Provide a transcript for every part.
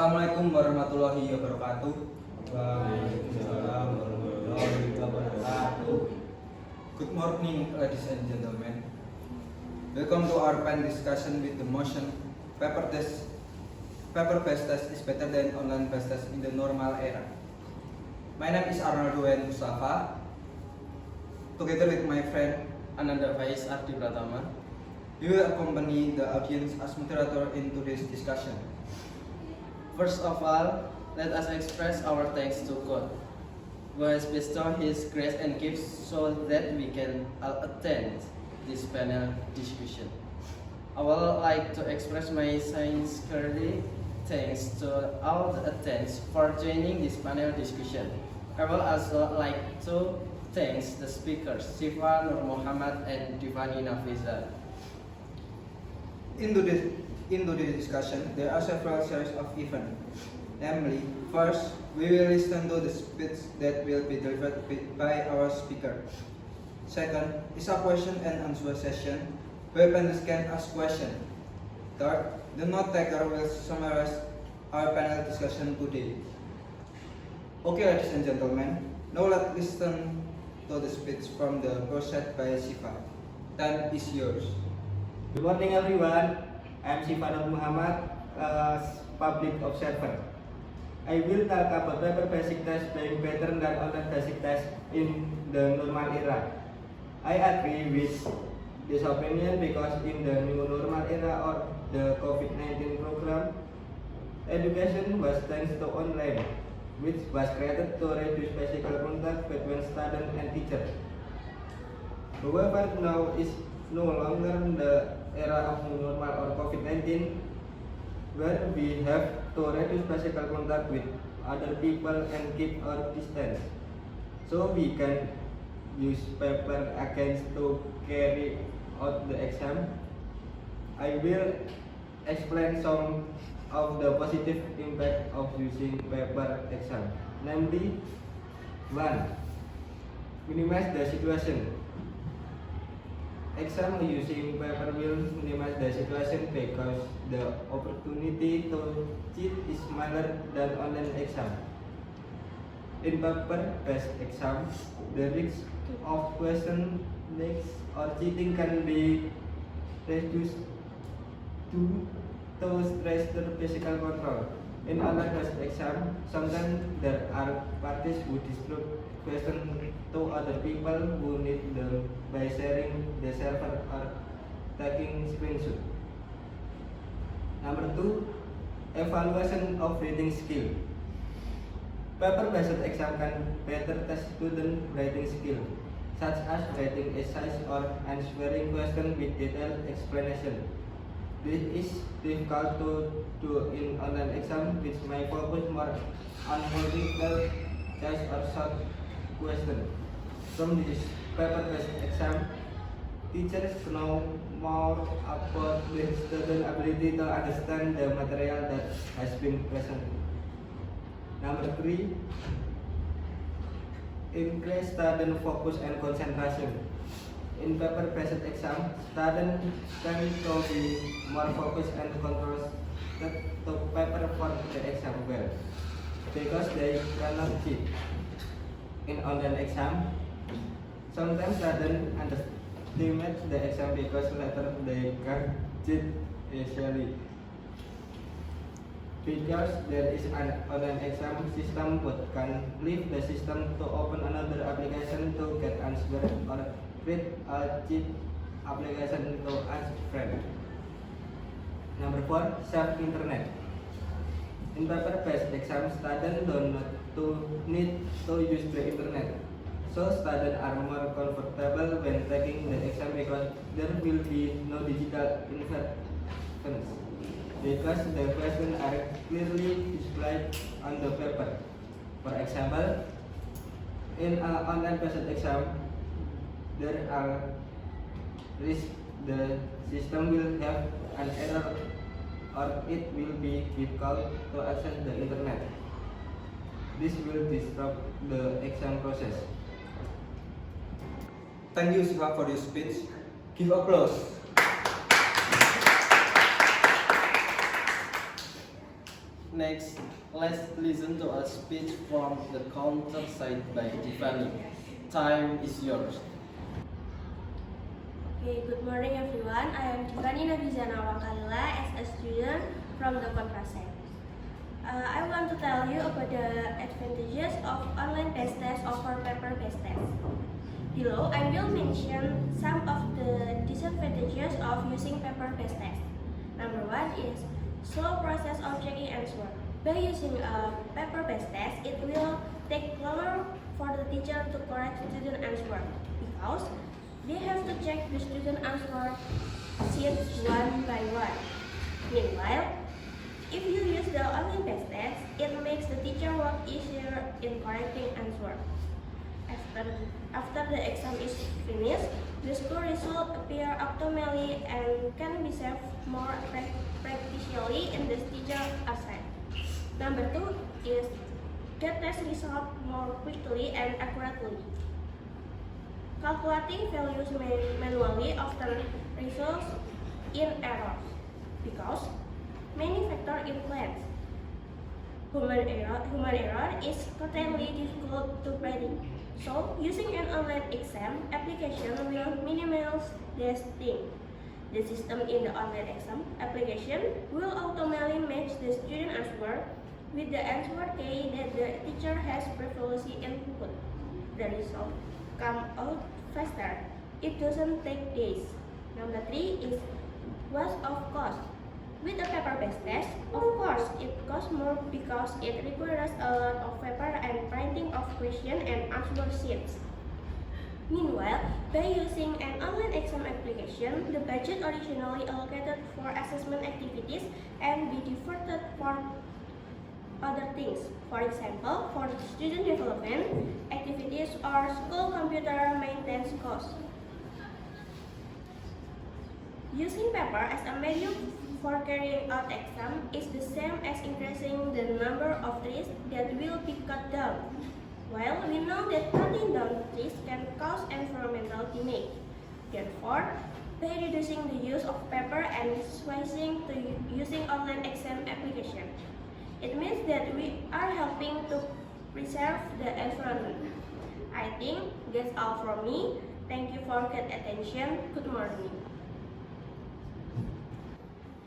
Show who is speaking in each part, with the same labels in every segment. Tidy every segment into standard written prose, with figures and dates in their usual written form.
Speaker 1: Assalamualaikum warahmatullahi wabarakatuh. Waalaikumsalam warahmatullahi wabarakatuh. Good morning, ladies and gentlemen. Welcome to our panel discussion with the motion paper-based test is better than online-based test in the normal era. My name is Arnold Wen Mustafa. Together with my friend
Speaker 2: Ananda Faiz Ardi Pratama,
Speaker 1: we will accompany the audience as moderator in today's discussion.
Speaker 2: first of all, let us express our thanks to God, who has bestowed His grace and gifts so that we can all attend this panel discussion. I would like to express my sincere thanks to all the attendees for joining this panel discussion. I would also like to thank the speakers, Siva Nur Muhammad and Divani Nafiza.
Speaker 1: In today's discussion, there are several series of events. Namely, first, we will listen to the speech that will be delivered by our speaker. Second, is a question and answer session where panelists can ask questions. Third, the note taker will summarize our panel discussion today. Okay, ladies and gentlemen, now let's listen to the speech from the project by Siva. Time is yours.
Speaker 3: Good morning everyone, I am Siva Nur Muhammad, public observer. I will talk about paper basic test being better than online basic test in the normal era. I agree with this opinion because in the new normal era or the COVID-19 program, education was thanks to online, which was created to reduce physical contact between student and teacher. However, now is no longer the era of new normal or COVID-19, where we have to reduce physical contact with other people and keep our distance, so we can use paper against to carry out the exam. I will explain some of the positive impact of using paper exam. Namely, 1. Minimize the situation. Exam using paper will minimize the situation because the opportunity to cheat is smaller than online exam. In paper-based exam, the risk of question leaks or cheating can be reduced to stress the physical control. In online-based exam, sometimes there are parties who disclose questions to other people who need them by sharing the server or taking screenshot. Number 2, evaluation of reading skill. Paper-based exam can better test student writing skill, such as writing essays or answering questions with detailed explanation. This is difficult to do in online exam, which may focus more on multiple choice or short question. From this paper-based exam, teachers know more about the student ability to understand the material that has been presented. Number 3, increase student focus and concentration. In paper-based exam, students tend to be more focused and concentrated to paper for the exam well, because they cannot cheat. In online exam, sometimes students underestimate the exam because later they can cheat easily. Because there is an online exam system, but can leave the system to open another application to get answer or create a cheat application to ask friend. Number 4, safe internet. In paper-based exam, students don't need to use the internet, so students are more comfortable when taking the exam because there will be no digital interference, because the questions are clearly displayed on the paper. For example, in an online-based exam, there are risks the system will have an error or it will be difficult to access the internet. This will disrupt the exam process.
Speaker 1: Thank you, Siva, for your speech. Give applause.
Speaker 2: Next Next, let's listen to a speech from the counter side by Tiffany. Time is yours.
Speaker 4: Okay, good morning everyone. I am Tiffany Nabizana Wakalila as a student from the Kontrasek. I want to tell you about the advantages of online test test over paper-based test. Below, I will mention some of the disadvantages of using paper-based test. Number one is slow process of checking answer. By using a paper-based test, it will take longer for the teacher to correct student answer because they have to check the student answer sheets one by one. Meanwhile, if you use the online test test, it makes the teacher work easier in correcting answer. After the exam is finished, the school result appear automatically and can be saved more practically in the teacher aside. Number two is get test result more quickly and accurately. Calculating values manually often results in errors because many factors influence. Human error is certainly difficult to predict. So, using an online exam application will minimize this thing. The system in the online exam application will automatically match the student answer with the answer key that the teacher has previously input. The result come out faster. It doesn't take days. Number three is waste of cost. With a paper-based test, of course, it costs more because it requires a lot of paper and printing of question and answer sheets. Meanwhile, by using an online exam application, the budget originally allocated for assessment activities and be diverted for other things. For example, for student development activities or school computer maintenance costs. Using paper as a medium for carrying out exam is the same as increasing the number of trees that will be cut down. While we know that cutting down trees can cause environmental damage. Therefore, by reducing the use of paper and switching to using online exam application, it means that we are helping to preserve the environment. I think that's all from me. Thank you for your attention. Good morning.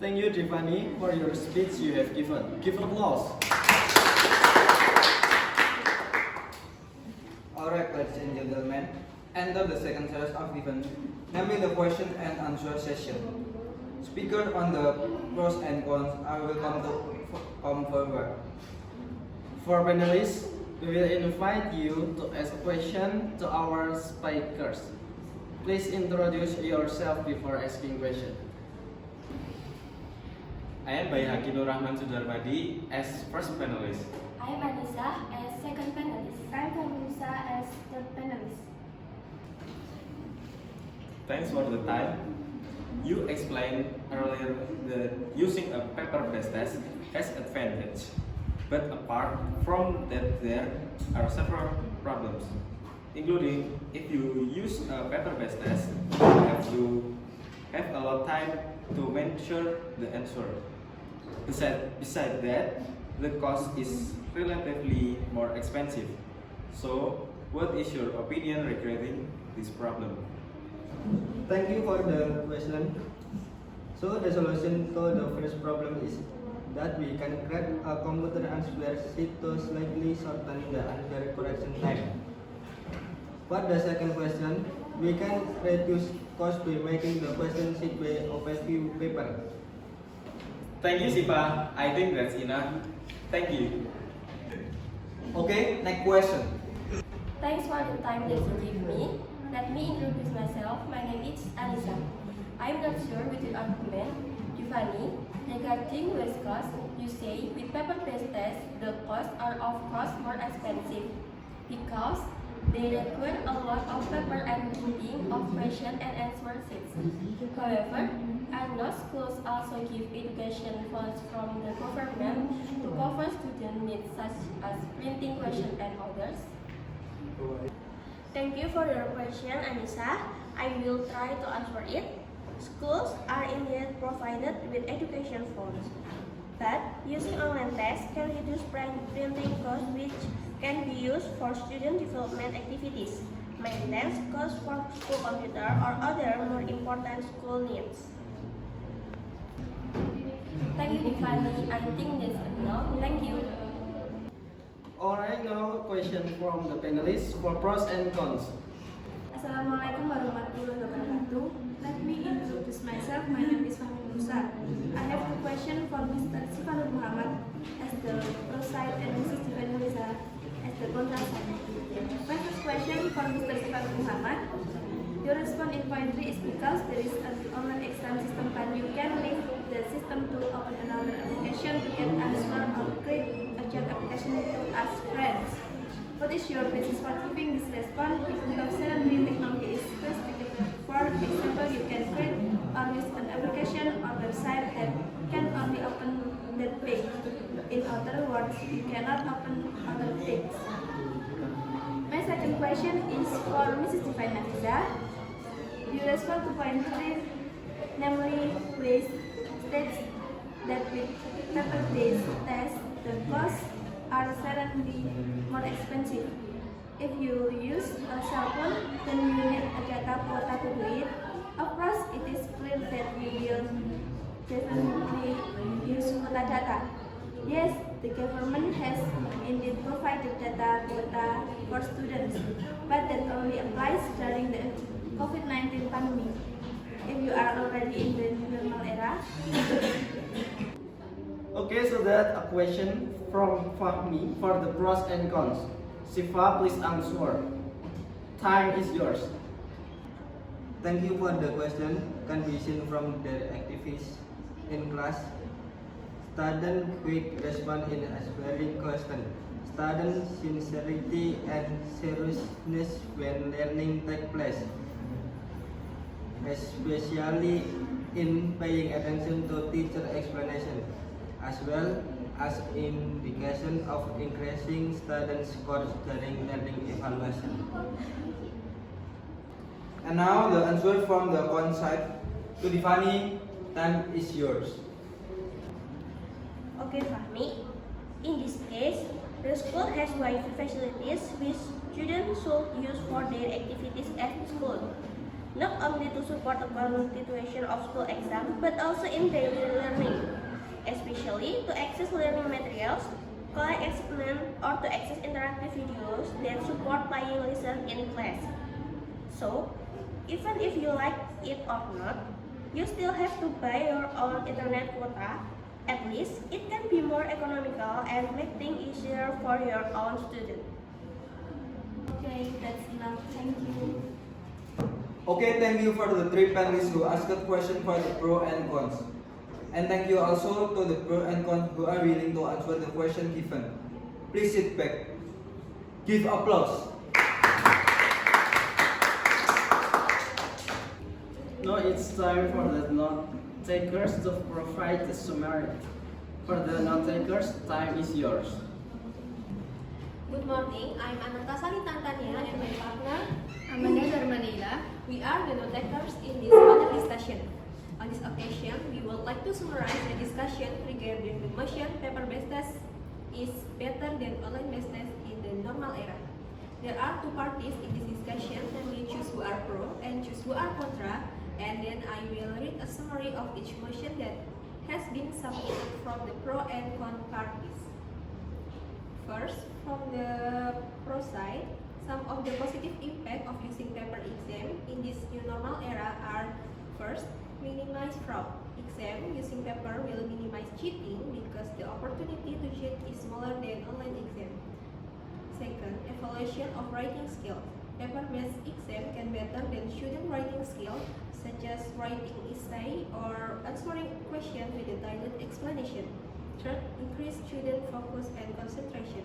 Speaker 2: Thank you, Tiffany, for your speech you have given. Give applause.
Speaker 1: Alright, ladies and gentlemen, end of the second series of event, namely the question and answer session. Speaker on the pros and cons I will come forward.
Speaker 2: For panelists, we will invite you to ask a question to our speakers. Please introduce yourself before asking question.
Speaker 5: I am Bayi Hakim Nur Rahman Sudarmadi as first panelist.
Speaker 4: I am Anissa as second panelist. I am Musa as third panelist.
Speaker 5: Thanks for the time. You explained earlier that using a paper-based test has advantage, but apart from that, there are several problems, including if you use a paper-based test, you have to have a lot of time to measure the answer. Besides that, the cost is relatively more expensive. So, what is your opinion regarding this problem?
Speaker 3: Thank you for the question. So the solution to the first problem is that we can create a computer answer sheet to slightly shorten the answer correction time. For the second question, we can reduce cost by making the question sheet by overview paper.
Speaker 5: Thank you, Sipa. I think that's enough. Thank you.
Speaker 1: Okay, next question.
Speaker 4: Thanks for the time that you give me. Let me introduce myself. My name is Alisa. I am not sure with your argument, Tiffany. Regarding waste cost, you say with paper-based tests, the costs are of course more expensive because they require a lot of paper and printing of question and answer sheets. However, our schools also give education funds from the government to cover student needs such as printing question and others. Thank you for your question, Anissa. I will try to answer it. Schools are indeed provided with education funds. But using online tests can reduce printing costs, which can be used for student development activities, maintenance costs for school computer, or other more important school needs. Thank you, Tiffany. I think that's enough. Thank you.
Speaker 2: Alright, now question from the panelists for pros and cons.
Speaker 4: Assalamualaikum warahmatullahi wabarakatuh. Let me introduce myself. My name is Fahmi Musa. I have a question for Mr. Sifanur Muhammad as the pro side and Mrs. Tiffany Riza as the contra side. My first question for Mr. Sifanur Muhammad. Your response in point 3 is because there is an online exam system, but you can link the system to open another application to get answer or create a job application to ask friends. What is your basis for giving this response? Because suddenly technology is first. For example, you can create or use an application or website that can only open that page. In other words, you cannot open other things. My second question is for Mrs. Tiffany Riza. You respond to point 3, namely, please states that with paper-based tests, the costs are certainly more expensive. If you use a cell phone, then you need a data quota to do it. Of course, it is clear that we will definitely use quota data. Yes, the government has indeed provided data quota for students, but that only applies during the COVID-19 pandemic. If you are already in the normal era,
Speaker 2: Okay, so that a question from Fahmi for the pros and cons. Sifa, please answer. Time is yours.
Speaker 3: Thank you for the question. Condition from the activities in class. Student quick response is very constant. Student sincerity and seriousness when learning take place, especially in paying attention to teacher explanation, as well as indication of increasing student scores during learning evaluation.
Speaker 1: And now the answer from the con side. To Tiffany, time is yours.
Speaker 4: okay, Fahmi. In this case, the school has Wi-Fi facilities which students should use for their activities at school. Not only to support the continuation of school exam, but also in daily learning, especially to access learning materials, collect explain, or to access interactive videos that support playing lesson in class. So, even if you like it or not, you still have to buy your own internet quota. At least, it can be more economical and make things easier for your own student. Okay, that's enough. Thank you.
Speaker 1: Okay, thank you for the three panelists who asked the question for the pro and cons. And thank you also to the pro and cons who are willing to answer the question given. Please sit back. Give applause.
Speaker 2: Now it's time for the note takers to provide the summary. For the note takers, time is yours.
Speaker 6: Good morning, I'm Anastasia Tantania and my partner Amanda Darmanila. We are the note takers in this panel discussion. On this occasion, we would like to summarize the discussion regarding the motion paper-based test is better than online-based test in the normal era. There are two parties in this discussion, namely choose who are pro and choose who are contra, and then I will read a summary of each motion that has been submitted from the pro and con parties. First, from the pro side, some of the positive impact of using paper exam in this new normal era are: first, minimize fraud. Exam using paper will minimize cheating because the opportunity to cheat is smaller than online exam. Second, evaluation of writing skill. Paper-based exam can better than student writing skill, such as writing essay or answering question with a detailed explanation. Third, increase student focus and concentration.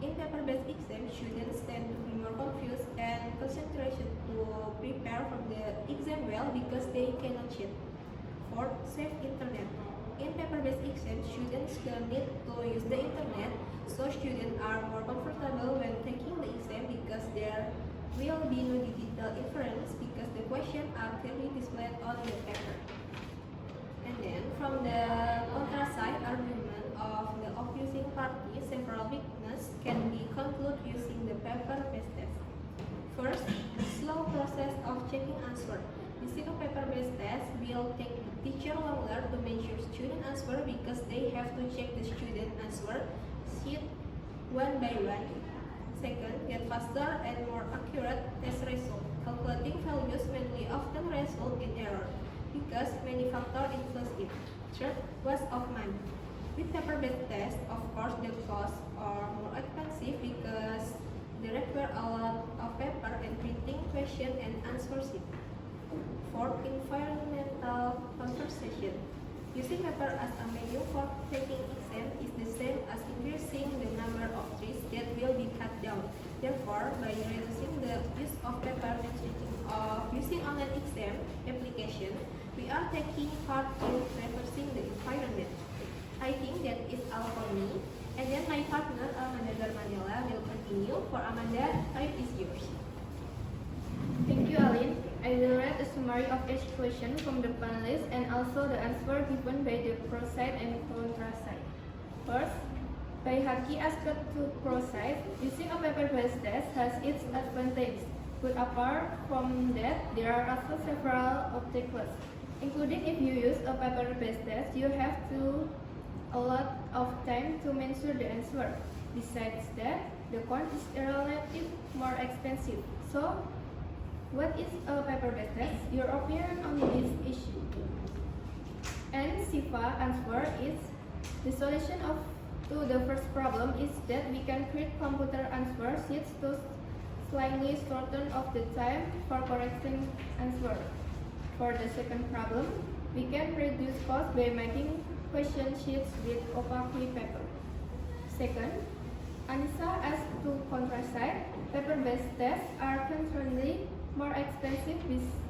Speaker 6: In paper-based exam, students tend to be more confused and concentration to prepare for the exam well because they cannot cheat. Fourth, safe internet. In paper-based exam, students don't need to use the internet, so students are more comfortable when taking the exam because there will be no digital inference because the questions are clearly displayed on the paper. And then, from the contra side argument, several weaknesses can be concluded using the paper-based test. First, slow process of checking answer. Using a paper-based test will take the teacher longer to measure student answer because they have to check the student answer sheet one by one. Second, get faster and more accurate test result. Calculating values manually often result in error because many factors influence it. Third, waste of money. With paper-based test, of course, the costs are more expensive because they require a lot of paper and printing question and answer sheet. Fourth, environmental conservation. Using paper as a medium for taking exam is the same as increasing the number of trees that will be cut down. Therefore, by reducing the use of paper and switching of using online exam application, we are taking part in reversing the environment. I think that is all for me. And then my partner Amanda Darmanila will continue. For Amanda, time is yours.
Speaker 7: Thank you, Aline. I will read a summary of each question from the panelists and also the answer given by the pro side and contra side. First, by Haki asked to pro side, using a paper-based test has its advantages, but apart from that, there are also several obstacles, including if you use a paper-based test, you have to a lot of time to measure the answer. Besides that, the con is relatively more expensive. So, what is a paper-based test? Your opinion on this issue? And Siva answer is the solution to the first problem is that we can create computer answer sheets to slightly shorten of the time for correcting answer. For the second problem, we can reduce cost by making question sheets with opaque paper. Second, Anissa asked to contrast side, paper-based tests are concernedly more expensive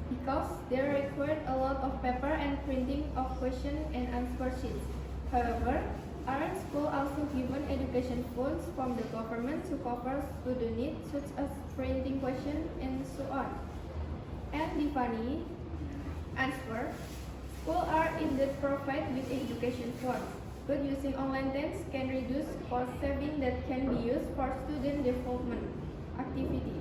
Speaker 7: because they require a lot of paper and printing of question and answer sheets. However, aren't schools also given education funds from the government to cover student needs such as printing question and so on? And Divani answer, schools are indeed provided with education funds, but using online tests can reduce cost saving that can be used for student development activity.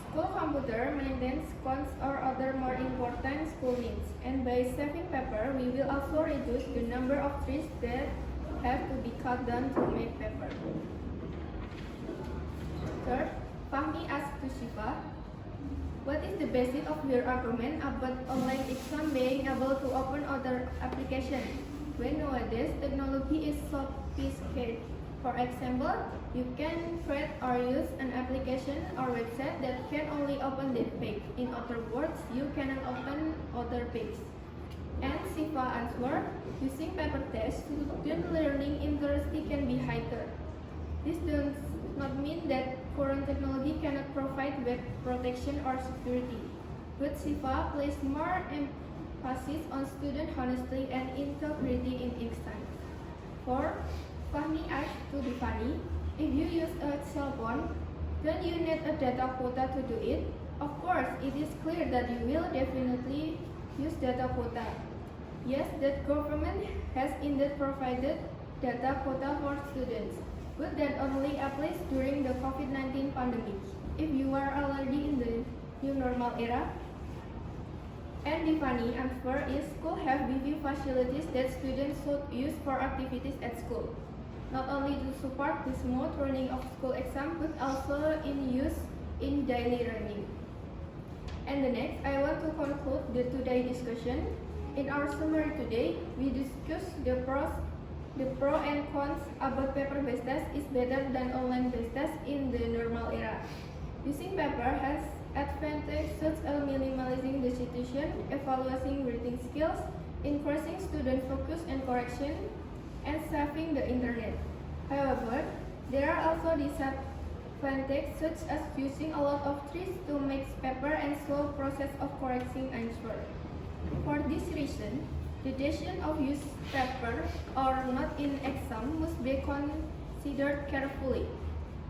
Speaker 7: School computer maintenance costs or other more important school needs, and by saving paper, we will also reduce the number of trees that have to be cut down to make paper. Third, Fahmi asked to Shiva, what is the basis of your argument about online exam being able to open other applications when nowadays technology is sophisticated? For example, you can create or use an application or website that can only open that page. In other words, you cannot open other pages. And Siva answer, using paper tests, student learning intensity can be higher. This does not mean that current technology cannot provide web protection or security, but Siva placed more emphasis on student honesty and integrity in exam. 4. Fahmi asked to Divani, if you use a cell phone, then you need a data quota to do it. Of course, it is clear that you will definitely use data quota. Yes, that government has indeed provided data quota for students, but that only applies during the COVID-19 pandemic. If you are already in the new normal era, and Divani answer is school have Wi-Fi facilities that students should use for activities at school, not only to support the smooth running of school exam, but also in use in daily learning. And the next, I want to conclude the today discussion. In our summary today, we discussed the pro and cons about paper-based test is better than online-based test in the normal era. Using paper has advantages such as minimizing the situation, evaluating reading skills, increasing student focus and correction, and saving the internet. However, there are also disadvantages such as using a lot of trees to make paper and slow process of correcting answer. For this reason, the decision of use paper or not in exam must be considered carefully.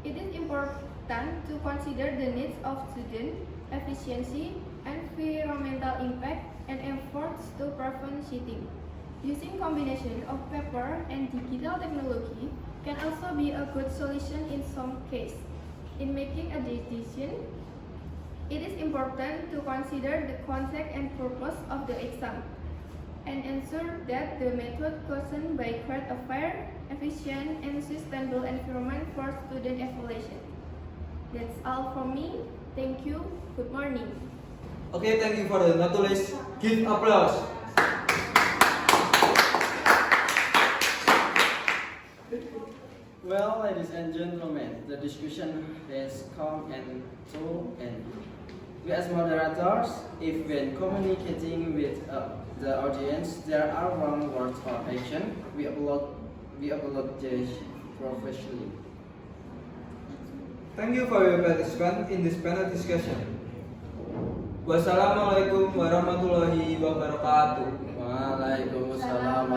Speaker 7: It is important to consider the needs of students, efficiency, environmental impact, and efforts to prevent cheating. Using combination of paper and digital technology, can also be a good solution in some cases. In making a decision, it is important to consider the context and purpose of the exam and ensure that the method chosen by create a fair, efficient, and sustainable environment for student evaluation. That's all from me. Thank you. Good morning.
Speaker 1: Okay, thank you for the notules. Give applause.
Speaker 2: Well, ladies and gentlemen, the discussion has come to an end. We as moderators, if when communicating with the audience there are wrong words or action, we apologize professionally.
Speaker 1: Thank you for your participation in this panel discussion. Wassalamualaikum warahmatullahi wabarakatuh.
Speaker 2: Waalaikumsalam